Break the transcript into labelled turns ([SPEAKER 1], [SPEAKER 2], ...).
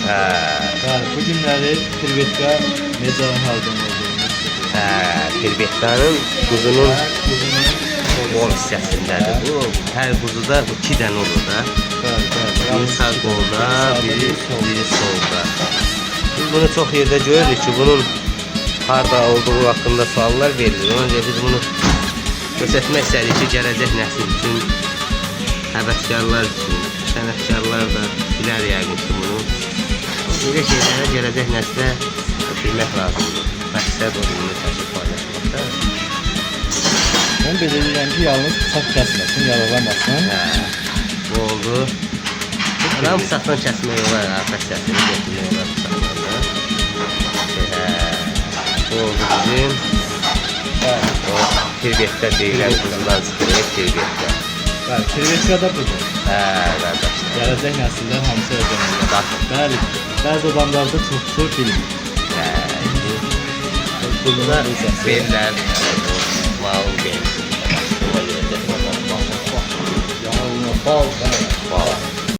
[SPEAKER 1] Bəli, bu günləri Tirbetka necə haldan olduğunu
[SPEAKER 2] Tirbetkanın quzunun qol hissəsindədir bu. Hər quzuda 2 dənə olur da. Biri sağ qolda, biri solda. Biz bunu çox yerdə görürük ki, bunun harada olduğu haqqında suallar verilir. Ona görə biz bunu göstərmək istədik ki, gələcək nəsil üçün, həvəskarlar üçün, sənətkarlar da bilər yəqin ki bunu. Belə şeylərə gələcək nəslə ötürmək lazımdır. Məqsəd onu təşkil paylaşmaqda.
[SPEAKER 1] Mən belə deyirəm ki, yalnız bıçaq kəsməsin, yaralamasın.
[SPEAKER 2] Bu oldu. Ram bıçaqdan kəsmək olar, arxa səsini götürmək olar bıçaqlarla. Bu oldu bizim. O Tirbetka deyilən quzudan çıxırıq, Tirbetka.
[SPEAKER 1] Bəli, Tirbetka da budur.
[SPEAKER 2] Qardaşlar.
[SPEAKER 1] Gələcək nəsillər hamısı öyrənirlər. Bəli, bəzi adamlarda çox bilmir.
[SPEAKER 2] Bunlar bellər, mal, bel. Yağlı, bal,